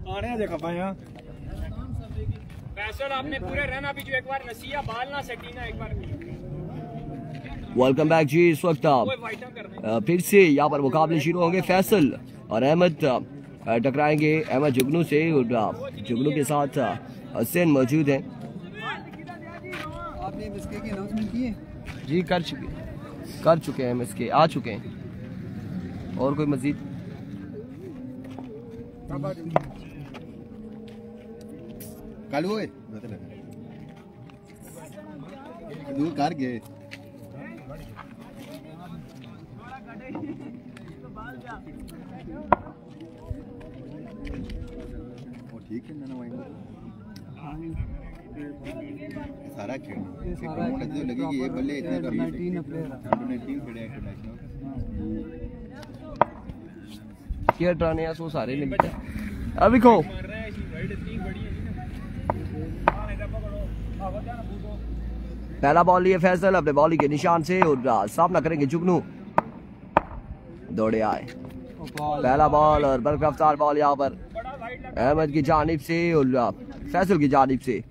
आने देखा पाया फैसल आपने पूरे रन अभी जो एक बार नसिया बाल ना सकी ना एक बार। वेलकम बैक जी। इस वक्त फिर से यहाँ पर मुकाबले शुरू होंगे। फैसल और अहमद टकराएंगे। अहमद जुगनू से और जुगनू के साथ हसन मौजूद हैं। आपने एमएसके की अनाउंसमेंट की है? जी कर चुके हैं एमएसके आ चुके हैं। और कोई मजीद कल हुए दूर कर गए ठीक है ना सारा खेलना लगेगी ये बल्ले इतने कर 19 प्लेयर 19 खड़े हैं इंटरनेशनल केयर ट्राने सो सारे मिलते हैं। अभी को पहला बॉल लिए फैसल अपने बॉलिंग के निशान से और सामना करेंगे जुगनू। दौड़े आए पहला बॉल और बरकरार बॉल यहाँ पर अहमद की जानिब से और फैसल की जानिब से।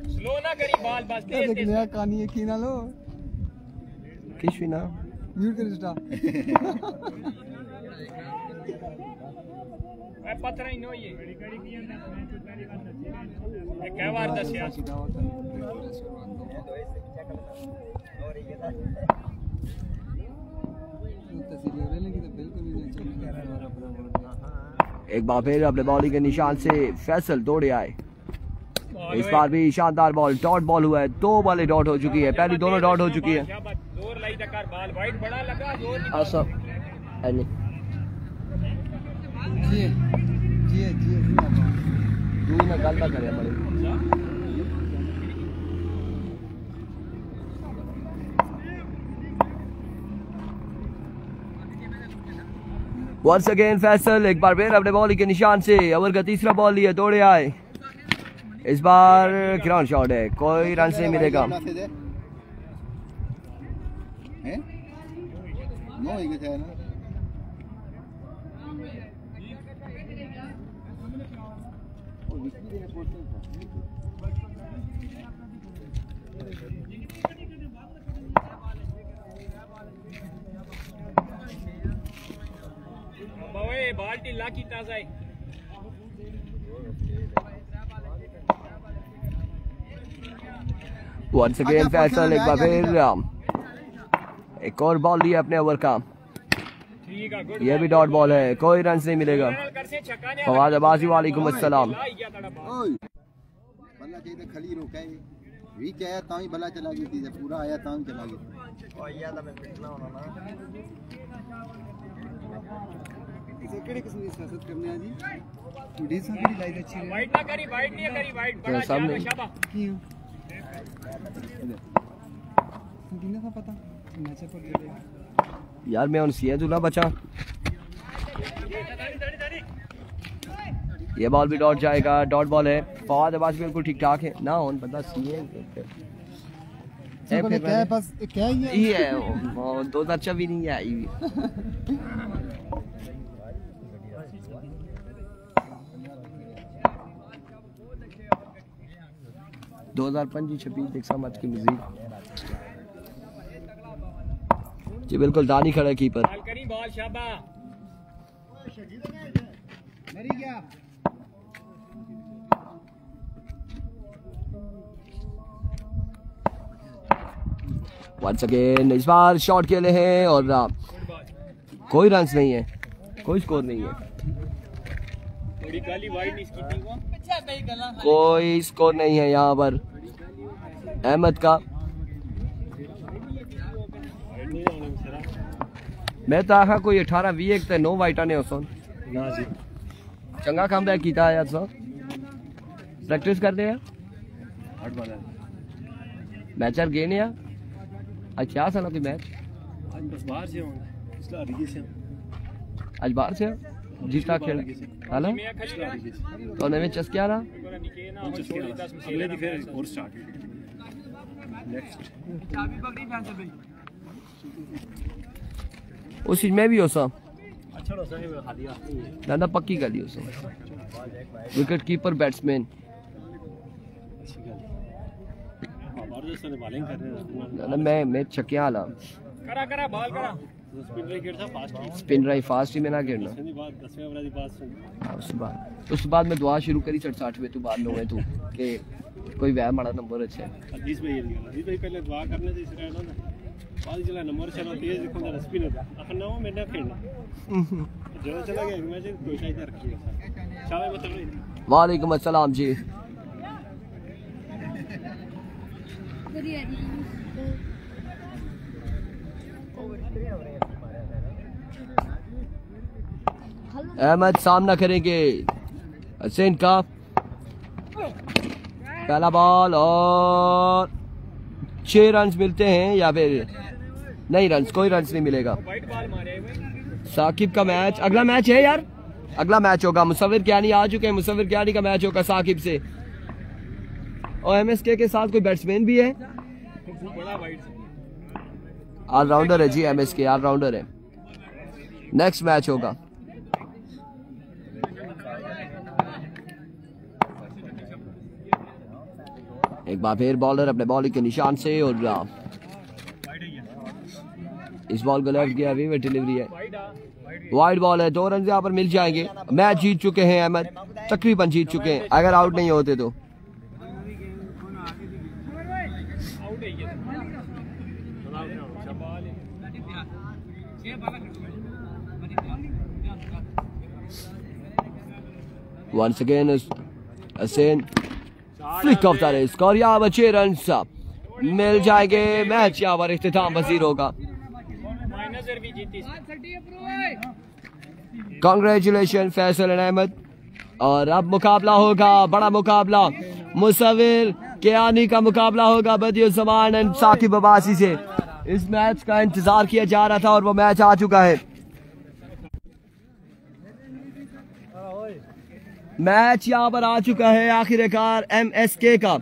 स्लो ना करी बाल बस तेज तेज कहानी है की ना लो किश भी ना म्यूट कर स्टा पत्थर ही नो ये क्या बार दसिया एक बार फिर अपने बॉलिंग के निशान से फैसल दौड़े आए। इस बार भी शानदार बॉल डॉट बॉल हुआ है। 2 बॉलें डॉट हो चुकी है। पहली दोनों डॉट हो चुकी है। जोर लाई टक्कर बाल वाइड बड़ा लगा जोर जी तू ना गल ना करे बड़े वंस अगेन फैसल एक बार फिर अपने बॉलिंग के निशान से ओवर का तीसरा बॉल लिया दौड़े आए। इस बार ग्राउंड शॉट है। कोई रन नहीं मिलेगा। बाल्टी लाकी ताजा है। वंस अगेन फैसल एक बार फिर एक और बॉल लिया अपने ओवर का। ये भी डॉट बॉल है। कोई रन नहीं मिलेगा। फवाद अब्बासी वालेकुम अस्सलाम। बल्ला चाहिए खली रोका है वीक आया तां ही बल्ला चला गई थी जब पूरा आया तां चला गई और याद मैं पिटना होना ना इसे केड़े किस्म की सियासत करने आ जी टुडे सा की लाइट अच्छी है वाइड ना करी वाइड नहीं करी वाइड बड़ा शाबाश शाबाश की किन्ने का पता मैच पर यार मैं उन सियाजुल्ला बचा। ये बॉल भी डॉट जाएगा। डॉट बॉल है। फवाद अब्बासी बिल्कुल ठीक ठाक है ना उन बंदा सीए क्या बस क्या ही है वो 2024 भी नहीं आई 2025-26 देख समझ की मजीद जी बिल्कुल दानी खड़ा कीपर। बॉल शाबाश मरी गया। वंस अगेन इस बार शॉट खेले हैं और कोई रन्स नहीं है। कोई स्कोर नहीं है। कोई स्कोर नहीं है यहाँ पर अहमद का। मैं तो आखा कोई 18-20 ते 9 वाइटा ने उस ना जी चंगा कम बैक कीता यार सो प्रैक्टिस करते हैं 8 बार मैचर गए ने आज क्या सा ना कोई मैच आज बस बाहर से हूं इसलिए रिगी से आज बाहर से जितना खेल हाला तो नवे चस्किया ना अगले दी फिर और स्टार्ट नेक्स्ट उस चीज में भी हो सा अच्छा लो सही खा दिया दादा पक्की गली हो सा विकेट कीपर बैट्समैन अच्छी गल और जो सने बॉलिंग कर रहे हैं दादा मैं छक्किया हाला करा करा बॉल करा स्पिन रही गिरता फास्ट स्पिन रही फास्ट ही में ना गिरना सनी बात 10वें ओवर की बात सुन उस बाद में दुआ शुरू करी 60 में तू बाद में तू के कोई वह माड़ा नंबर अच्छा है हदीस भाई पहले दुआ करने से इसरा ना बाद चला नंबर चला तेज देखो ना स्पिन होता अपन ना वो मैंने खेलना जो चला गया मैच कोई शायद रखिएगा चलो मतलब वालेकुम अस्सलाम जी अहमद सामना करेंगे हसैन का पहला बॉल और 6 रन मिलते हैं या फिर नहीं रन कोई रन नहीं मिलेगा साकिब का मैच अगला मैच है यार अगला मैच होगा मुसव्विर कियानी आ चुके हैं मुसव्विर कियानी का मैच होगा साकिब से और एमएसके के साथ कोई बैट्समैन भी है ऑलराउंडर है जी एमएसके ऑलराउंडर है नेक्स्ट मैच होगा एक बार फिर बॉलर अपने बॉलिंग के निशान से और इस बॉल को लेफ्ट गया अभी डिलीवरी है वाइड बॉल है 2 रन यहाँ पर मिल जाएंगे मैच जीत चुके हैं अहमद तकरीबन जीत चुके हैं अगर आउट नहीं होते तो once again Hussain flick of the risk और यहाँ पर 6 रन मिल जाएंगे मैच यहाँ पर इख्तिताम पजीर होगा कांग्रेचुलेशन फैसल अहमद और अब मुकाबला होगा बड़ा मुकाबला मुसव्विर कियानी का मुकाबला होगा बदियुज़्ज़मान एंड साकिब अब्बासी से इस मैच का इंतजार किया जा रहा था और वो मैच आ चुका है मैच यहाँ पर आ चुका है आखिरकार एमएसके का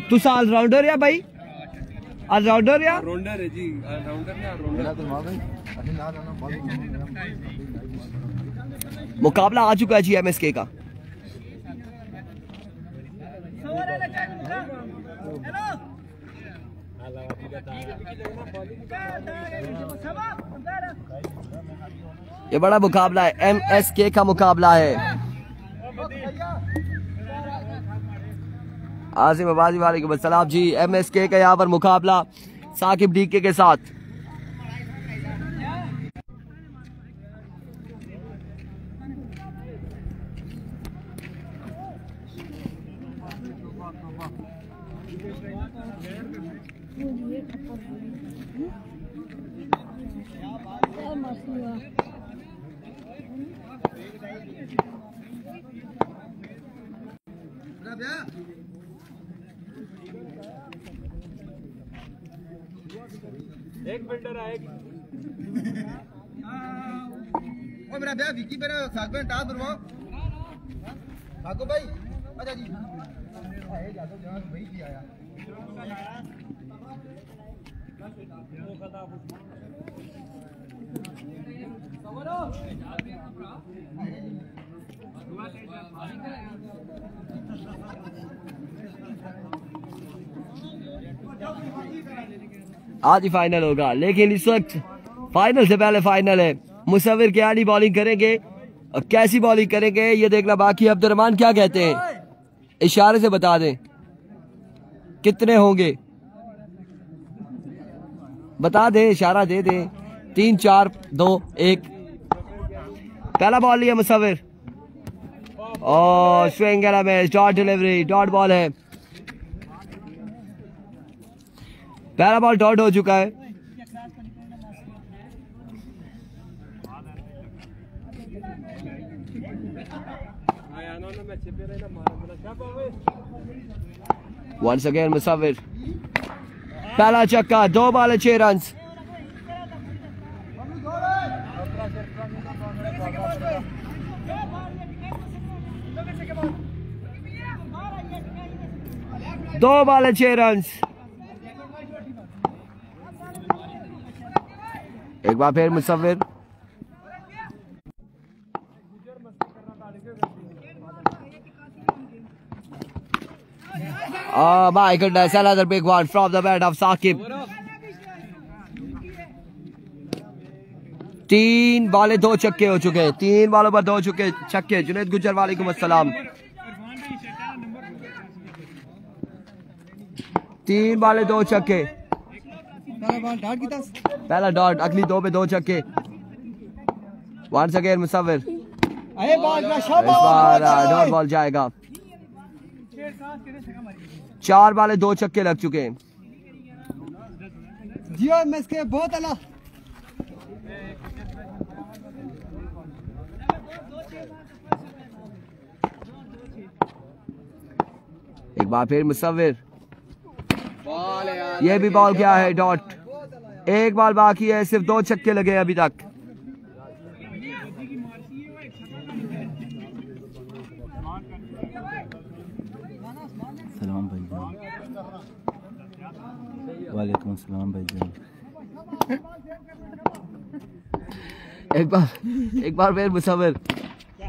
तू ऑलराउंडर या भाई ऑलराउंडर या राउंडर है जी राउंडर ना मुकाबला आ चुका है जी एमएसके का ये बड़ा मुकाबला है एमएसके का मुकाबला है आसिम अब्बासी वालेकुम अस्सलाम जी एमएसके का यहाँ पर मुकाबला साकिब डीके के साथ एक बिल्डर आए ओ मेरा भैया विकी मेरा साग में टास दरवाओ सागो भाई अच्छा जी आए जादो जहां भाई की आया आज ही फाइनल होगा लेकिन इस वक्त फाइनल से पहले फाइनल है मुसव्विर कियानी बॉलिंग करेंगे और कैसी बॉलिंग करेंगे ये देखना बाकी। अब्दुर्रहमान क्या कहते हैं इशारे से बता दें कितने होंगे बता दे इशारा दे दे 3 4 2 1 पहला बॉल लिया मुसव्विर और स्विंग में डॉट डिलीवरी डॉट बॉल है पहला बॉल डॉट हो चुका है Once again Musawwir. पहला चक्का, 2 बॉल 6 रन। दो बॉल 6 रन। एक बार फिर मुसव्विर। Oh my goodness, another big one from the bat of Saqib. 3 बॉलें 2 छक्के हो चुके हैं। 3 बॉलों पर 2 छक्के। जुनैद गुज्जर वालेकुम अस्सलाम। 3 बॉलें 2 छक्के। पहला डॉट, अगली 2 पे 2 छक्के। Once again मुसव्विर। इस बार डॉट बॉल जाएगा। 4 बॉलें 2 छक्के लग चुके हैं। जियो एमएसके बहुत अला। एक बार फिर मुसव्विर। ये भी बॉल क्या है, डॉट। 1 बॉल बाकी है, सिर्फ 2 छक्के लगे अभी तक। सलाम भाईजान। वालेकुम सलाम भाईजान। एक बार फिर मुसव्विर।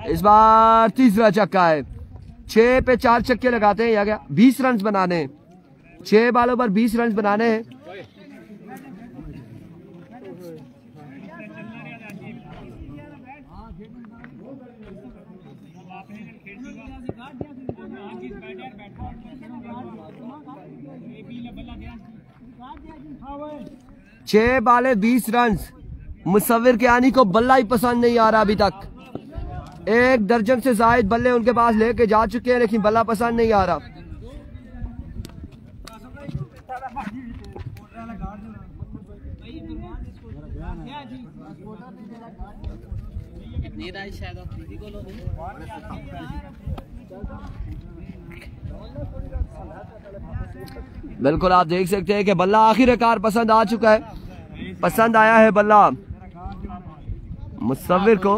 इस बार तीसरा छक्का है। 6 पे 4 छक्के लगाते हैं या क्या? 20 रन बनाने हैं। 6 बॉलों पर 20 रन बनाने हैं। छह बाले 20 रन। मुसव्विर के आनी को बल्ला ही पसंद नहीं आ रहा अभी तक। 1 दर्जन से जायद बल्ले उनके पास लेके जा चुके हैं, लेकिन बल्ला पसंद नहीं आ रहा। बिल्कुल आप देख सकते हैं कि बल्ला आखिरकार पसंद आ चुका है। पसंद आया है बल्ला मुसव्विर को।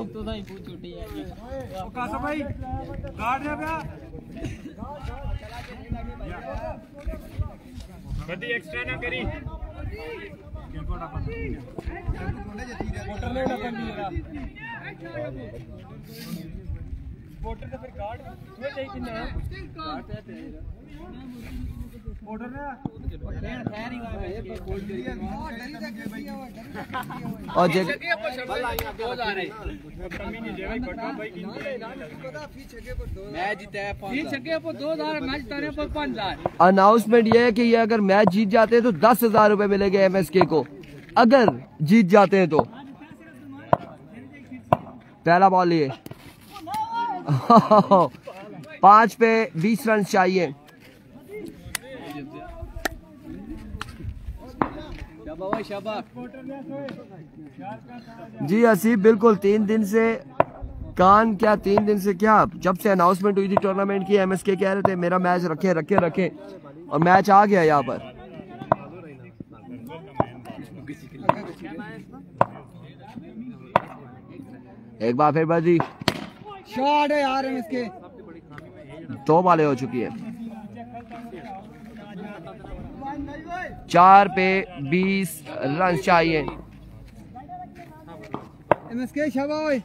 एक्स्ट्रा ना करी। और अनाउंसमेंट ये है कि ये अगर मैच जीत जाते हैं तो 10,000 रुपए मिलेंगे एमएसके को, अगर जीत जाते हैं तो। पहला बॉल लिए 5 पे 20 रन चाहिए। जी हसीब बिल्कुल 3 दिन से कान क्या 3 दिन से क्या, जब से अनाउंसमेंट हुई थी टूर्नामेंट की, एमएसके कह रहे थे मेरा मैच रखे और मैच आ गया यहाँ पर। एक बार फिर बाजी शॉट है यार इसके। 2 बॉलें हो चुकी है। 4 पे 20 रन चाहिए। एमएसके शाबाश।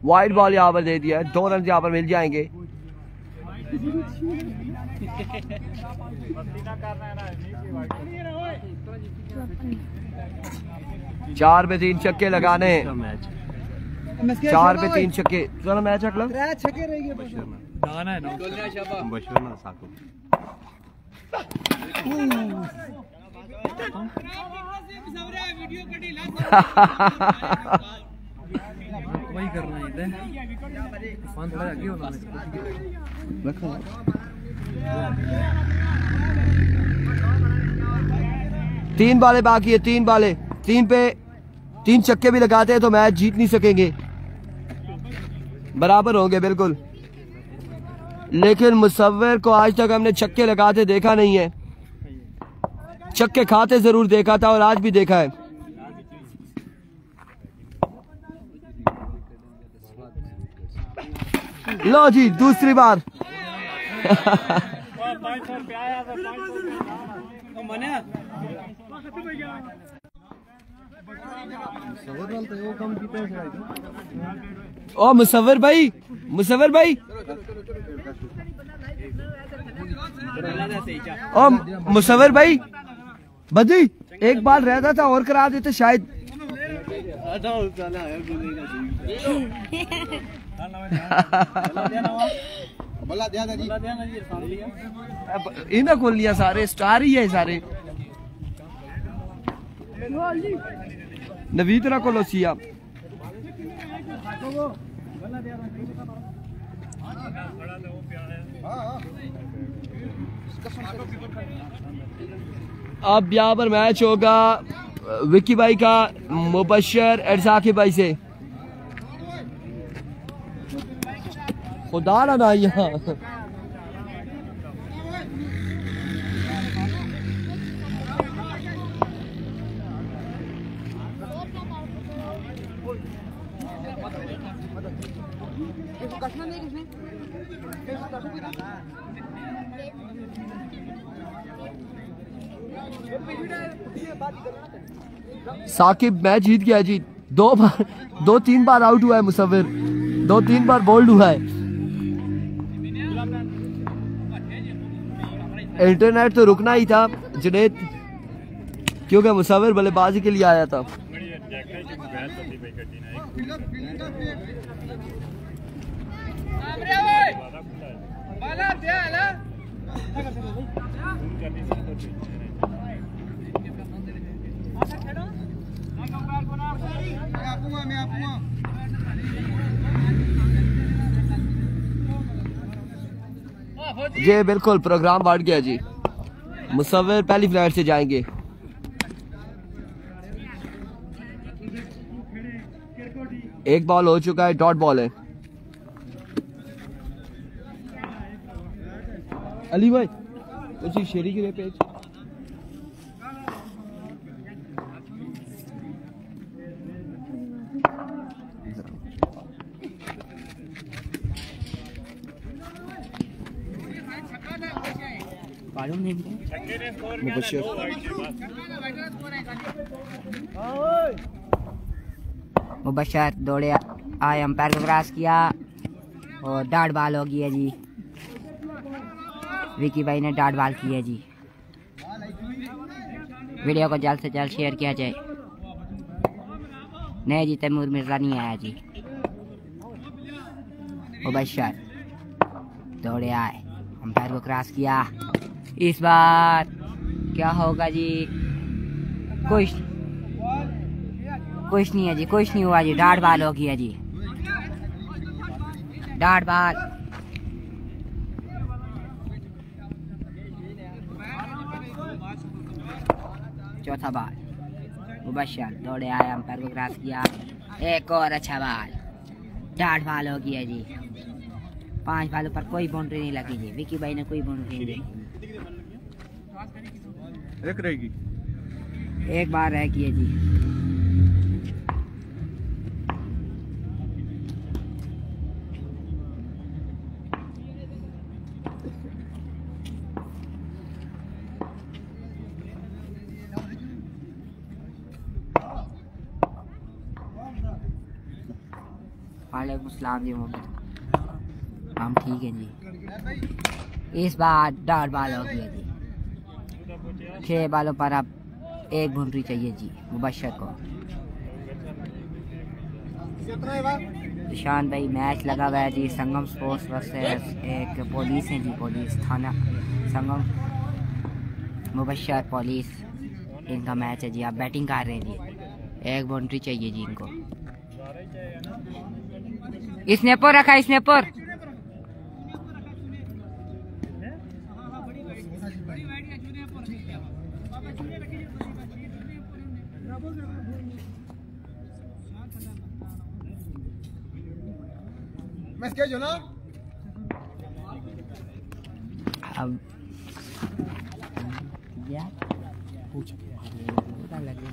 वाइड बॉल यहाँ पर दे दिया है। 2 रन यहाँ पर मिल जाएंगे। चार पे 3 छक्के लगाने हैं। 4 पे 3 छक्के। चलो मैच अगला 3 छक्के रह गए। वही करना है फोन थोड़ा आगे होना है। 3 बालें बाकी है, 3 बालें, 3 पे 3 छक्के भी लगाते हैं तो मैच जीत नहीं सकेंगे, बराबर होंगे बिल्कुल। लेकिन मुसव्विर को आज तक हमने छक्के लगाते देखा नहीं है, छक्के खाते जरूर देखा था और आज भी देखा है। लो जी दूसरी बार ओ मुसव्विर भाई, मुसव्विर भाई, ओ मुसव्विर भाई, बदी एक बार रहता था और करा देते शायद। इन्हें खोल लिया, सारे स्टार ही है सारे। नवीद ना खोलो सिया, अब यहाँ पर मैच होगा विक्की भाई का मुबशर एरसाकी भाई से। खुदा ना यहाँ साकिब मैच जीत गया जी। 2-3 बार आउट हुआ है मुसव्विर, 2-3 बार बोल्ड हुआ है। इंटरनेट तो रुकना ही था जुनैद, क्योंकि मुसव्विर बल्लेबाजी के लिए आया था। ये बिल्कुल प्रोग्राम बढ़ गया जी। मुसव्विर पहली फ्लाइट से जाएंगे। एक बॉल हो चुका है, डॉट बॉल है। अली भाई उसी शेरी के पेज मुबशर दौड़े आए, अंपायर को क्रॉस किया और डॉट बॉल हो गई है जी। विकी भाई ने डॉट बॉल की है जी। वीडियो को जल्द से जल्द शेयर किया जाए। नहीं जी, तैमूर मिर्जा नहीं आया जी। मुबशर दौड़े आए, अंपायर को क्रॉस किया। इस बार क्या होगा जी? कुछ नहीं है जी, कुछ नहीं हुआ जी। डॉट बॉल हो गया जी, डॉट बॉल। चौथा बॉल, मुबशर दौड़े आए, अंपायर को क्रॉस किया। एक और अच्छा बॉल, डॉट बॉल हो गया जी। 5 बॉलों पर कोई बाउंड्री नहीं लगी जी। विकी भाई ने कोई बाउंड्री नहीं दी। एक रहेगी, एक बार रह गई है जी। वालेकुम सलाम जी। हम ठीक है जी। इस बार डॉट बॉल हो गया जी। 6 बालों पर अब 1 बाउंड्री चाहिए जी मुबशर को। ईशान भाई मैच लगा हुआ है जी। संगम स्पोर्ट्स वर्सेस एक पुलिस है जी, पुलिस थाना संगम, मुबशर पुलिस, इनका मैच है जी। आप बैटिंग कर रहे हैं जी। 1 बाउंड्री चाहिए जी इनको। स्नैपर रखा है, स्नैपर। मैं इसके जो ना अब यार पता लगे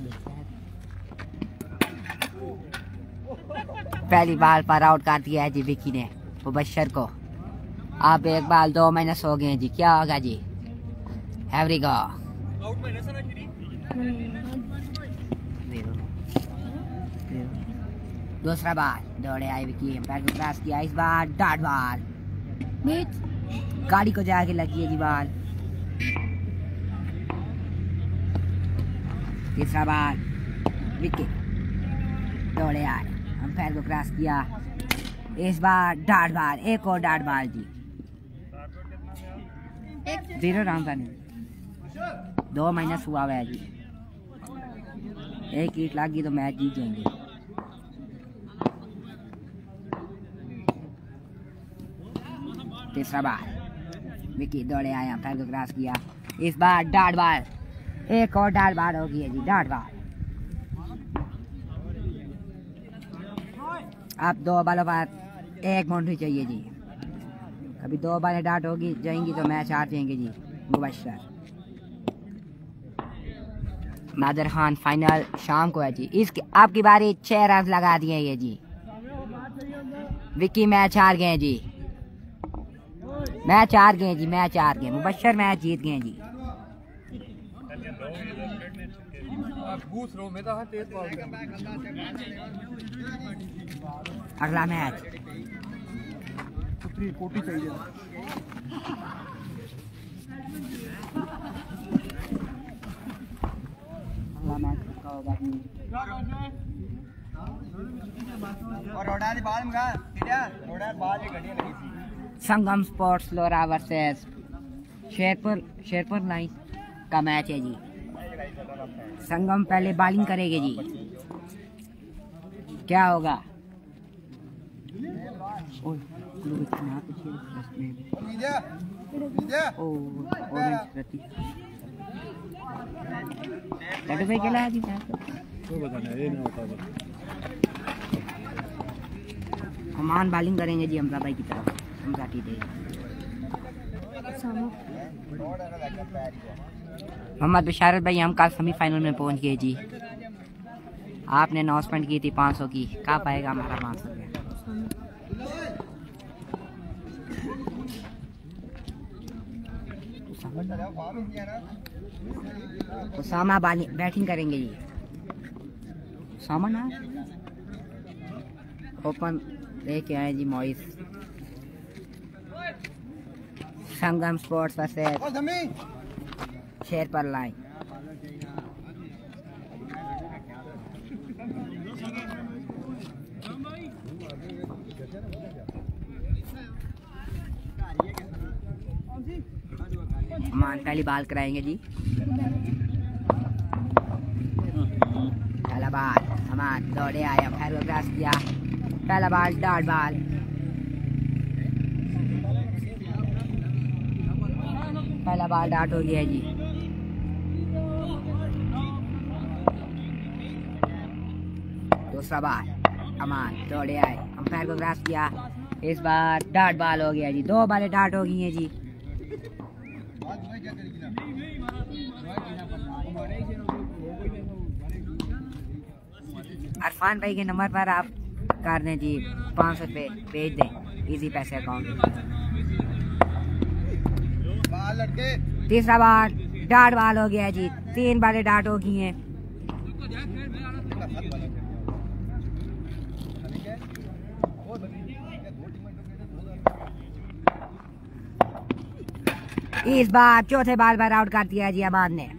पहली बाल पर आउट कर दिया है जी विकी ने मुबशर को। आप एक बाल 2 माइनस हो गए हैं जी, क्या होगा जी? एवरी गो दूसरा बाल दौड़े आए विकी, पैर को क्रॉस किया, इस बार डॉट बाल गाड़ी को जाके लगी है जी बाल। तीसरा बाल विकेट दौड़े आए, अंपायर को क्रॉस किया, इस बार डॉट बाल, एक और डॉट बाल जी। 0 रन था नहीं, 2 माइनस हुआ है जी। एक हिट लगी तो मैच जीत जाएंगे। तीसरा बाल विकेट दौड़े आया, अंपायर को क्रॉस किया, इस बार डॉट बाल, एक और डॉट बाल होगी है जी, डॉट बाल। अब 2 बालों पर 1 बाउंड्री चाहिए जी। कभी 2 बालें डॉट होगी जाएंगी तो मैच हार जाएंगे जी मुबशर। नादिर खान फाइनल शाम को है जी। इसकी आपकी बारी 6 रन लगा दिए ये जी। विकी मैच हार गए जी, मैच हार गए जी, मैच हार गए। मुबशर मैच जीत गए जी। अगला मैच होगा जी। और रोड़ा दी बाल मंगा किया, रोड़ा बाल ये घड़ियां लगी थी। संगम स्पोर्ट्स लोरा वर्सेस शेरपुर लाइन का मैच है जी। संगम पहले बॉलिंग करेगी जी, क्या होगा? लड्डू भाई खेला है जी कमान बॉलिंग करेंगे जी हमजा भाई की तरफ। हमजा की दे मोहम्मद बिशारत भाई, हम कल सेमीफाइनल में पहुंच गए जी। आपने अनाउंसमेंट की थी 500 की, कब आएगा हमारा 500 का? उसामा बैटिंग करेंगे जी। उसामा ना ओपन लेके आए जी मोइस। संगम स्पोर्ट्स वर्सेस शेरपुर लाइन। अमान पहली बाल कराएंगे जी। पहला बाल अमान दौड़े आया, पैर को क्रॉस किया, पहला बाल डॉट बाल। पहला बाल डॉट हो गया जी। दूसरा बाल अमान दौड़े आए, अंपायर को क्रॉस किया, इस बार डॉट बाल हो गया जी। 2 बालें डॉट हो गई हैं जी। अरफान भाई के नंबर पर आप कर दें जी, 500 रुपये भेज दें इजी पैसे अकाउंट में। तीसरा बाल डॉट बाल हो गया जी। 3 बालें डॉट हो गई हैं। इस बार चौथे बाल पर आउट कर दिया जी अमान ने।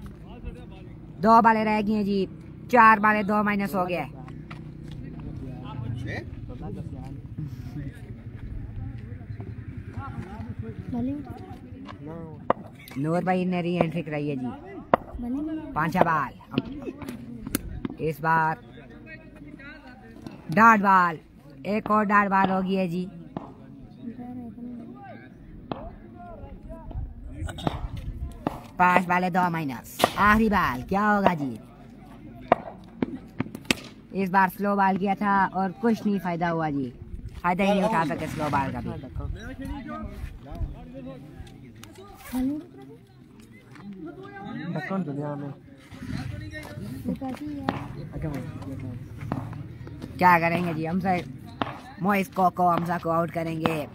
2 बालें रह गई हैं जी। 4 बालें 2 माइनस हो गया। नूर भाई ने री एंट्री कराई है जी। 5वां बाल, इस बार डॉट बाल, एक और डॉट बाल हो गई है जी। पांच बालें 2 माइनस। आखिरी बाल क्या होगा जी? इस बार स्लो बॉल किया था और कुछ नहीं फायदा हुआ जी, फायदा ही नहीं उठा सके स्लो बॉल का भी। क्या करेंगे जी, हमसे मोइस को हमजा को आउट करेंगे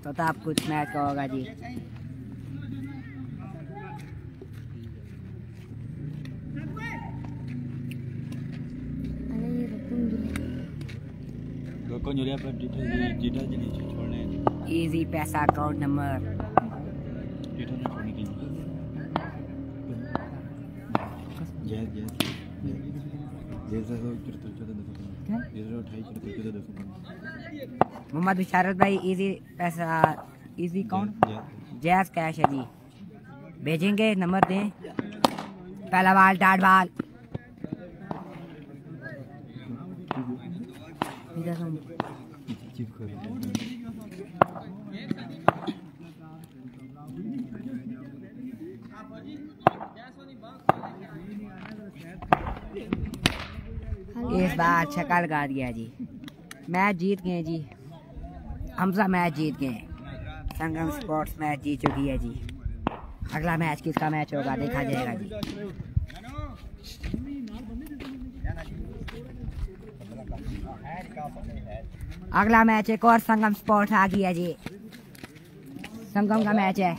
तो तब कुछ मैच का होगा जी। इजी पैसा अकाउंट नंबर मोहम्मद बिशारत भाई, इजी पैसा इजी अकाउंट जैज कैश है जी, भेजेंगे नंबर दें। पहला बाल डाट बाल इस बार छक्का लगा दिया जी, मैच जीत गए जी, हमजा मैच जीत गए, संगम स्पोर्ट्स मैच जीत चुकी है जी। अगला मैच किसका मैच होगा देखा जाएगा जी। अगला मैच एक और संगम स्पोर्ट्स आ गई है जी, संगम का मैच है।